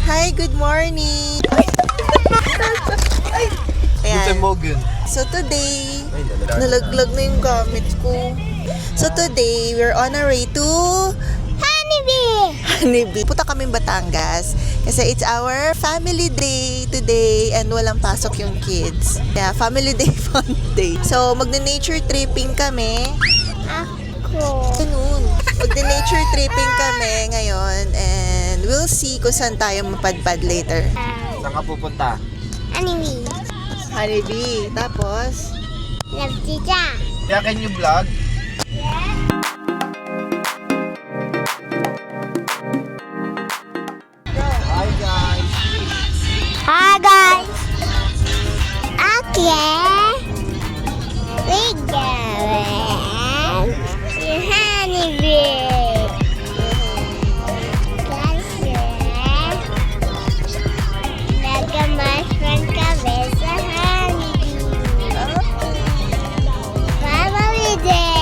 Hi, good morning! Guten Ayan. Morgen. So today, nalaglag na yung gamit ko. So today, we're on our way to Honeybee. Punta kaming Batangas kasi it's our family day today and walang pasok yung kids. Yeah, family day, fun day. So magne-nature tripping kami. Ganun. Magne-nature tripping kami ngayon and we'll see kung saan tayo mapadpad later. Saan ka pupunta? Honeybee. Tapos, Yeah, can you vlog? Hi guys. Hi guys. Okay. We going to Honeybee. Kasi nag-mushroom kami sa Honeybee. Family Day.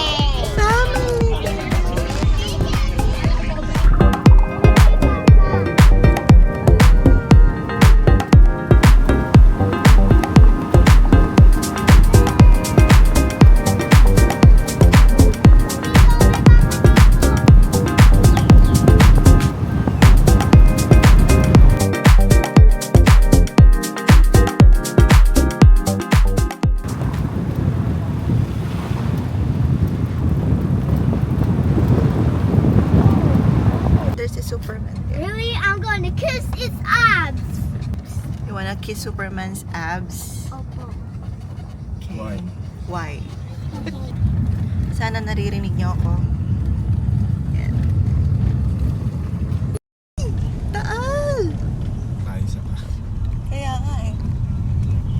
there's a Superman. Really? I'm going to kiss its abs. You wanna kiss Superman's abs? Opo. Okay. Why? Why? Sana naririnig niyo ako. Yan. Taal! Ayos pa. Kaya nga eh.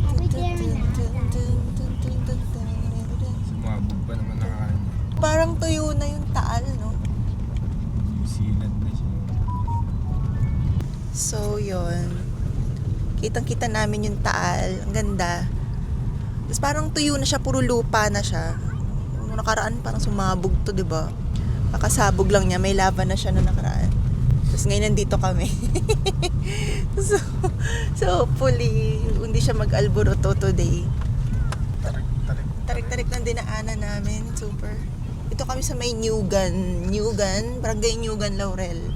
Are we there now? Sumabog pa naman nakakain. Parang tuyo na yung Taal, no? New Zealand na siya. So, yun. Kitang-kita namin yung Taal. Ang ganda. Tapos parang tuyo na siya, puro lupa na siya. Nung nakaraan, parang sumabog to, di ba? Kakasabog lang niya, may lava na siya nung nakaraan. Tapos ngayon nandito kami. so hopefully, hindi siya mag-alboroto today. Tarik-tarik ng dinaanan namin. Super. Ito kami sa may Newgan, Barangay Newgan, Laurel.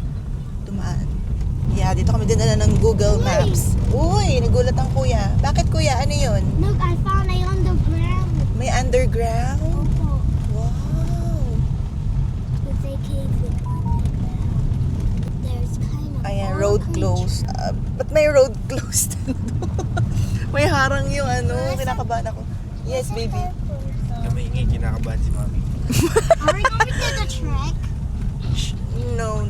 Dumaan. Yeah, dito kami dinala ng Google Maps. Uy, nagulat ang kuya. Bakit kuya? Ano yun? Look, I found a underground. May underground? Opo. Wow. It's a cave with underground. There's kind of Ayan, all road kinds- closed. Ba't may road closed? May harang yung ano, kinakabahan ako. Yes, baby. Kami ingay, kinakabahan si Mami. Are we going to the trek? No.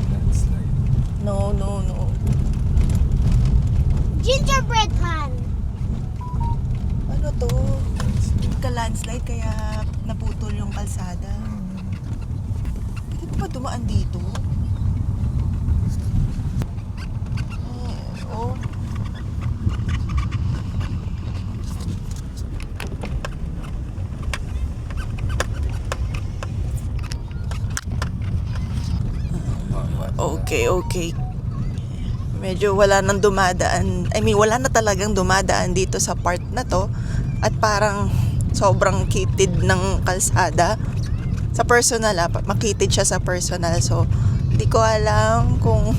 Landslide. No. Gingerbread man. Ano to? Landslide. Ka-landslide kaya naputol yung kalsada. Pwede pa ba dumaan dito? Oh. Okay. Medyo wala nang dumadaan. Wala na talagang dumadaan dito sa part na to. At parang sobrang kitid ng kalsada. Sa personal, makitid siya sa personal. So, hindi ko alam kung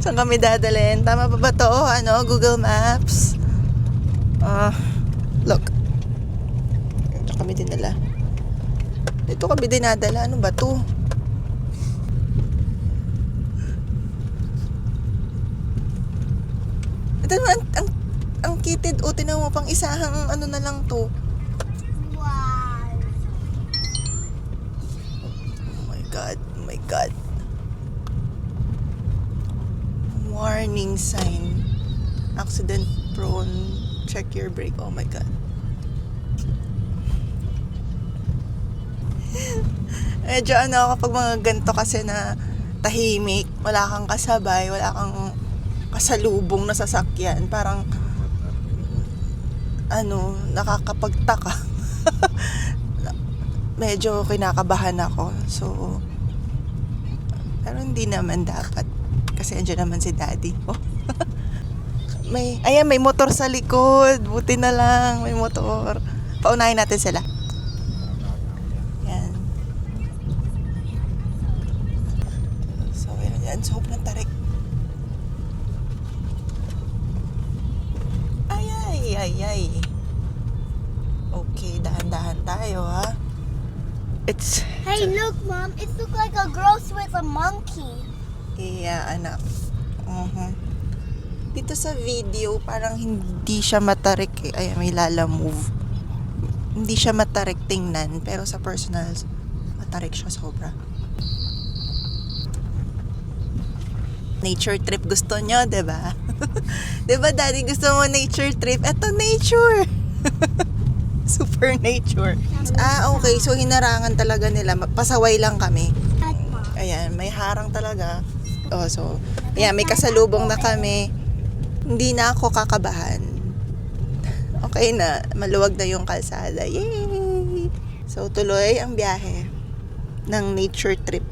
saan kami dadalhin. Tama ba to? Google Maps. Look. Ito kami dinala. Dito kami dinadala. Ano ba to? Ito naman, ang kitid. O, tinan mo, pang isahang ano na lang to. Wow. Oh my God. Warning sign. Accident prone. Check your brake. Oh my God. Medyo kapag mga ganito kasi na tahimik, wala kang kasabay, wala kang kasalubong na sasakyan, parang nakakapagtaka. Medyo kinakabahan ako. So, pero hindi naman dapat. kasi andyan naman si Daddy. Oh. May motor sa likod. Buti na lang, may motor. Paunahin natin sila. Yan. So, yan. Sobrang tarik. Ay. Okay, dahan-dahan tayo, ha? Hey, look, Mom. It looks like a gross with a monkey. Iya, anak. Dito sa video, parang hindi siya matarik eh. Ay, may lala move. Hindi siya matarik tingnan, pero sa personal, matarik siya sobra. Nature trip gusto nyo, diba? Diba, Daddy, gusto mo nature trip? Eto, nature! Super nature. Okay. So, hinarangan talaga nila. Pasaway lang kami. Ayan, may harang talaga. Oh, so, ayan, may kasalubong na kami. Hindi na ako kakabahan. Okay na, maluwag na yung kalsada. Yay! So, tuloy ang biyahe ng nature trip.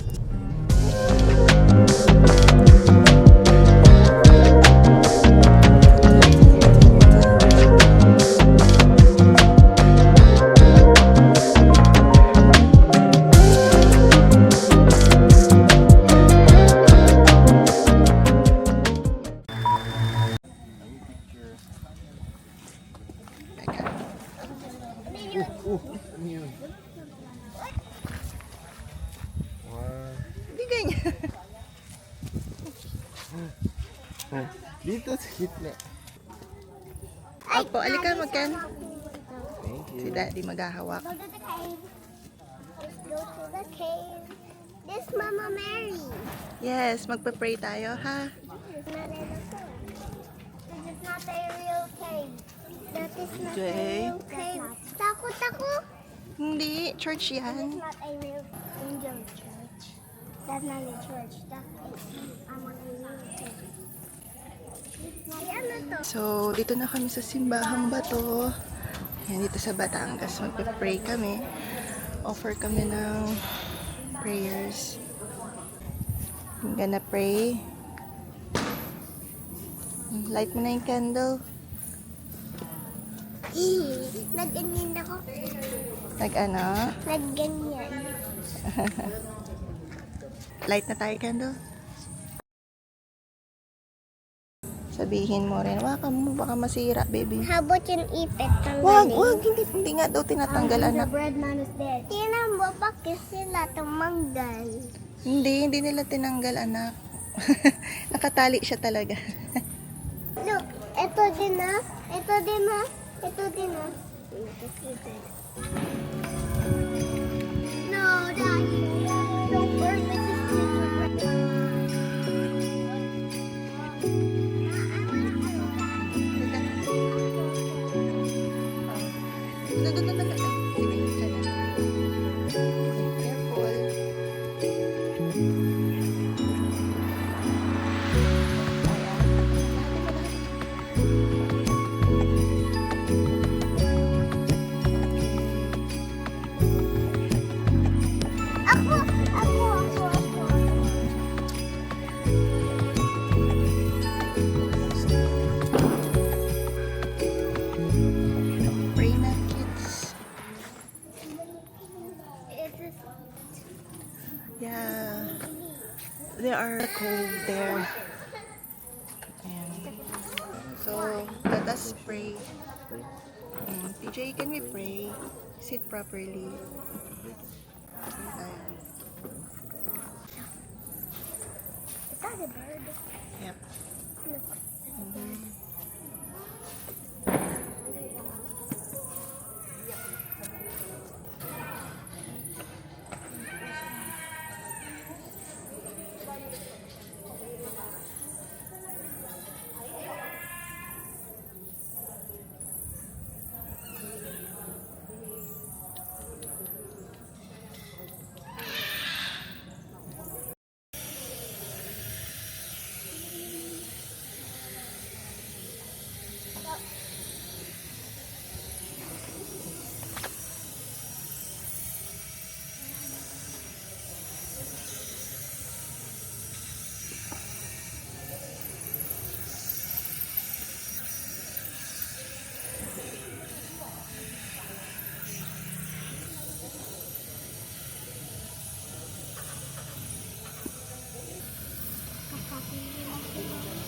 Wow. Hindi ganyan. Dito sa gitna. Opo, alika magkan. Thank Si Daddy maghahawak. Go to the cave. Let's go to the cave. This Mama Mary. Yes, magpa-pray tayo, ha? It's not a real This is not a real cave. That is not Jay? a real cave. Tako. Hindi, church That's yan. not a real angel church. That's not a church. That's a real church. Ayan na to. So, dito na kami sa simbahang bato. Yan, dito sa Batangas. Magpa-pray kami. Offer kami ng prayers. I'm gonna pray. Light mo na yung candle. Nag-ganyan ako. Nag-ano? Nag-ganyan. Light na tayo candle. Sabihin mo rin, waka mo, baka masira, baby. How about yung ipit? Wag, hindi nga daw tinatanggal, The anak. bread man is dead. Tinan mo, bakit sila tumanggal? Hindi nila tinanggal, anak. Nakatali siya talaga. Look, ito din na. Ito din na. Ito din na. No, Daddy. Don't burn the Ako. Pray na, kids. Yeah. There are cold there. Ayan. So, let us pray. TJ, can we pray? Sit properly. Ayan. Is that a bird? Yep. Look.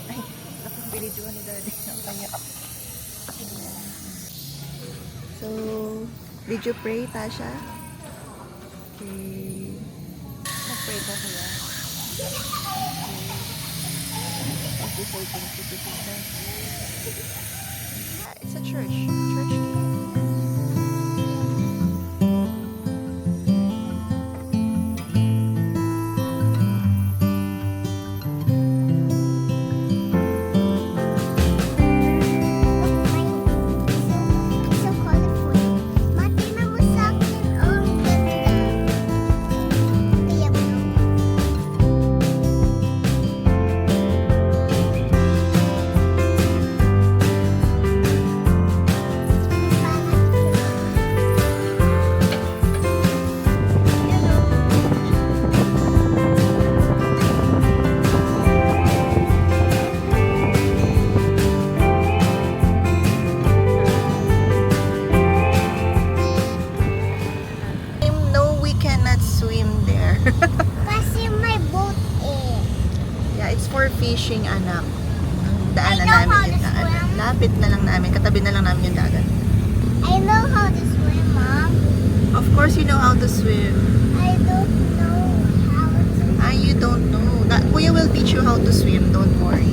Ay, napag-videoan ni Daddy. Kaya. So, did you pray, Tasha? Okay. Nag-pray ka kuya? Thank you, sir. Thank you, Jesus. It's a church. Church key. So colorful. Mati na mo sa akin. Oh, ang ganda. Kaya mo. No, we cannot swim there. Kasi may boat eh. Yeah, it's for fishing, anak. Ang I daanan know how namin to yung daanan. swim. Lapit na lang namin. Katabi na lang namin yung dagat. I know how to swim, Mom. Of course, you know how to swim. I don't know how to. Ah, you don't know. Kuya will teach you how to swim. Don't worry.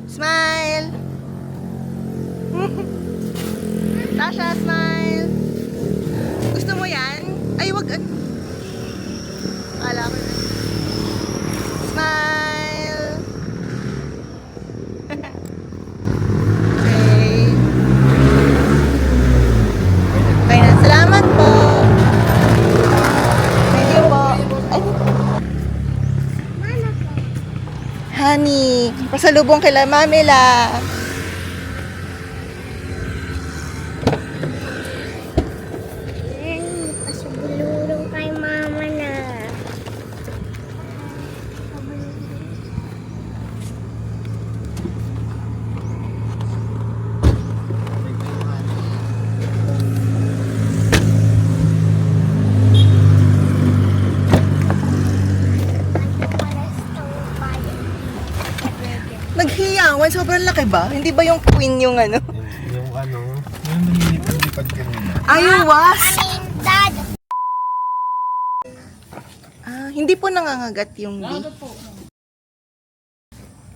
Smile! Tasha, smile! Gusto mo yan? Ay, wag. Akala ko na. Smile! Okay. Okay na. Salamat po! Thank you po. Ay, Mana ka? honey, pasalubong kila Mamila. Pasubulurong kay Mama na. Naghiyawan, sobrang laki ba? Hindi ba yung queen yung ano? Yung ano, yung nilipad-lipad kanina. Ay, yung was! I mean, Dad. Ah, hindi po nangangagat yung bee. Ano po?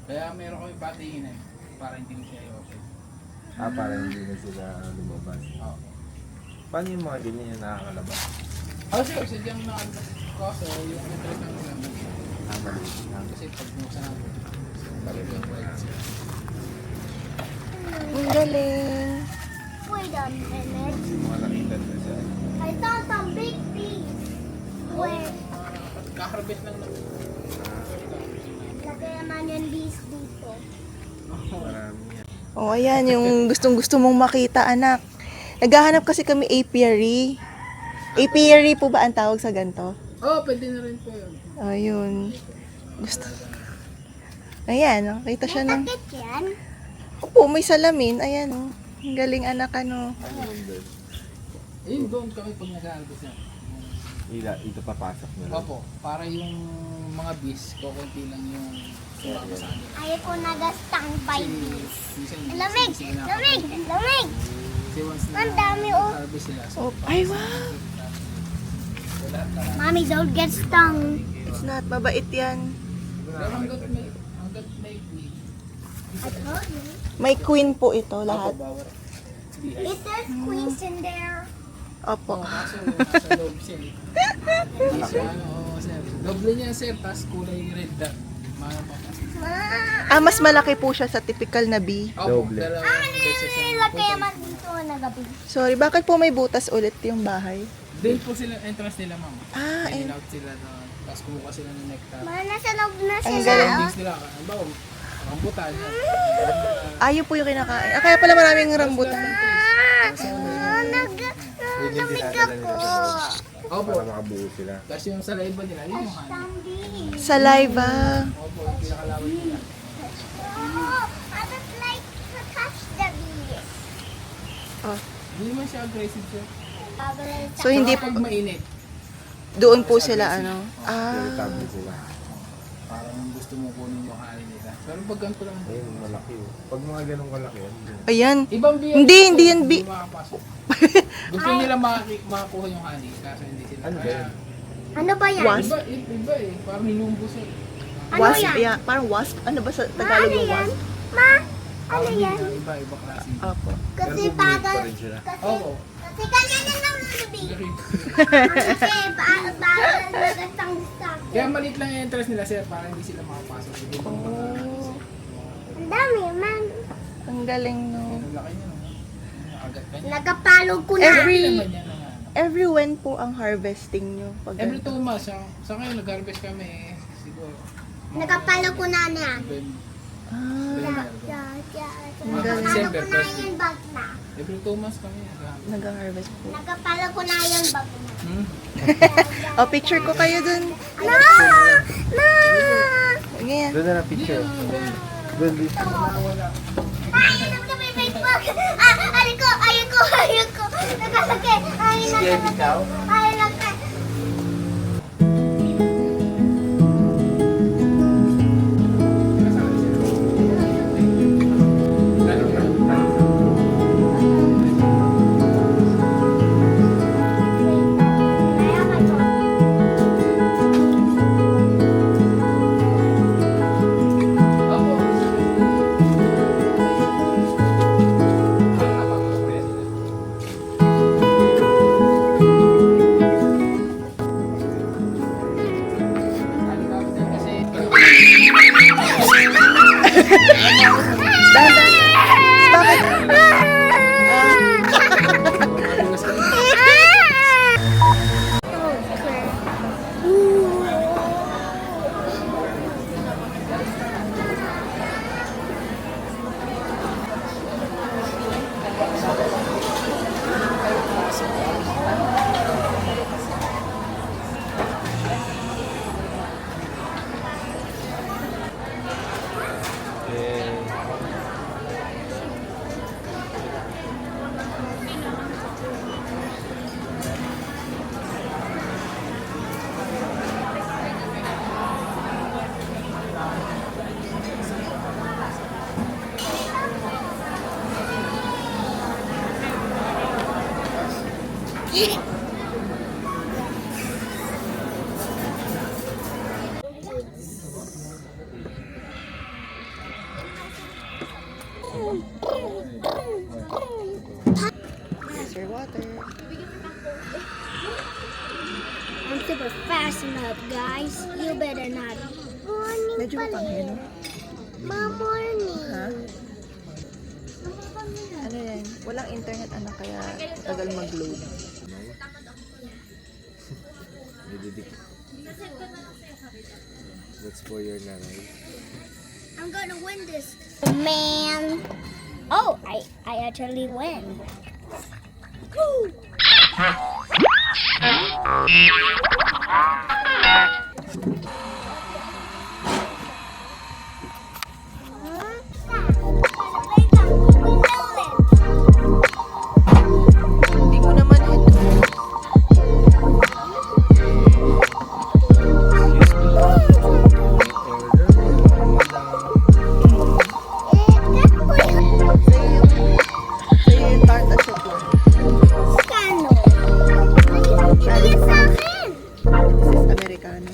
Kaya meron kami patingin eh, para hindi mo siya i-open. Para hindi na sila lumabas. Oo. Paano yung mga ganyan yung nakakalabas? Oh, sure, sadyang kaso yung entry ng namin. Maliit lang. Kasi pag buksan natin, balik yung lights. Ang galing. Wait a minute. Mga nakita na siya. I saw some big bees. Where? Kaharvest lang namin. Lagay naman yung bees dito. Marami yan. Oh, ayan, yung gustong-gusto mong makita, anak. Naghahanap kasi kami apiary. Apiary po ba ang tawag sa ganito? Oh, pwede na rin po yun. Ayun. Gusto. Ayan, oh, kita siya ng... Takit yan. Opo, may salamin. Ayan, oh. Ang galing, anak, ano. Ano yun doon? Ayun, doon kami pag nag-harvest yan. Ito papasok na lang. Opo, para yung mga bees, kukunti lang yung sumama sa amin. Ayaw ko nag-standby bees. Minsan, Lamig! Lamig! Lamig! Kasi once na Ang dami, oh. harvest sila, so Oh, ay, wow. wala. Mommy, don't get stung. It's not, mabait yan. Pero hanggat may queen, I told you. May queen po ito, opo, lahat. bawat If there's queens in there, Opo. kaso nasa loob siya eh. Hindi siya, ano, sir. Doble niya, sir, tapos kulay red dot. Mapapas. Ah, mas malaki po siya sa typical na bee. Opo, Doble. dalawang beses yung Nila kaya man dito na gabi. Sorry, bakit po may butas ulit yung bahay? Doon po sila, entrance nila, ma'am. Ah, In out sila doon. Tapos kumuha sila ng nectar. Nasa loob na Ang sila. galing. Endings nila, ang bawo, rambutan. Ayaw po yung kinakain. Ah, kaya pala maraming rambutan. Yun yung dinadala nila sa loob. Opo. Para makabuo sila. Tapos yung sa live nila, yun yung honey. Saliva. Opo, yung pinakalaban nila. I would like to touch the bees. Oh. Hindi naman siya aggressive siya. So, hindi Saka pag mainit, doon po sila, ano? Veritable Ah. sila. parang gusto mo kunin yung honey nila. Pero pag ganito lang, Ayun, malaki oh. Pag mga ganong kalaki, yan. Ayan. ibang bee. Hindi yan bee. makakapasok. Gusto nila makakuha yung honey, kaso hindi sila. Ano ba Kaya- yan? Ano ba yan? Wasp? Iba eh, parang nilumbos eh. Ano Wasp, yan? yeah. Parang wasp. Ano ba sa Ma, Tagalog ano yung yan? wasp? Ma, ano Parang yan? Iba klase. Opo. Pero Kasi bumalik pa bagal. rin sila. Opo. Kasi ganyan lang lulubi. Very- Kasi bagal nagatang stock. Kaya maliit lang yung entrance nila sir, para hindi sila makapasok. Hindi mo Oh. Ang dami, man. Ang galing, no? Ang laki niya, no? Nakagat ka niya. Nagapalog ko na. Every naman yan. Every when po ang harvesting nyo? Pag Every 2 months, sa ngayon nag-harvest kami eh, siguro. Nagapalog ko na niya. Ah, December, Nagapalog ko na first yung week. bag na. Every 2 months kami nag-harvest. nag-harvest po. Nagapalog ko na yung bag na. Hmm? Oh, picture ko kayo dun. No! No! Ganyan. Doon na na picture. Doon dito. Wala. Ay, nang kami Facebook! Ah, ayoko! Nagkasakit! Ay, Scared nagkasakit! ikaw? Ay, nagkasakit! Dahan. Bakit? Here's your water. I'm super fast enough, guys. You better not. Morning Medyo mapanghe, no? Morning. Ha? Ano yan? Walang internet, ano, kaya tagal mag-load. Nididik. That's for your nanay. I'm gonna win this. Man. Oh, I actually win. Woo! Hindi ko naman hit. Sa'yo yung tart at chocolate. Kano? Bigyan sa akin. This is Americano.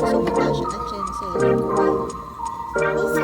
So, Natasha at Jensen. This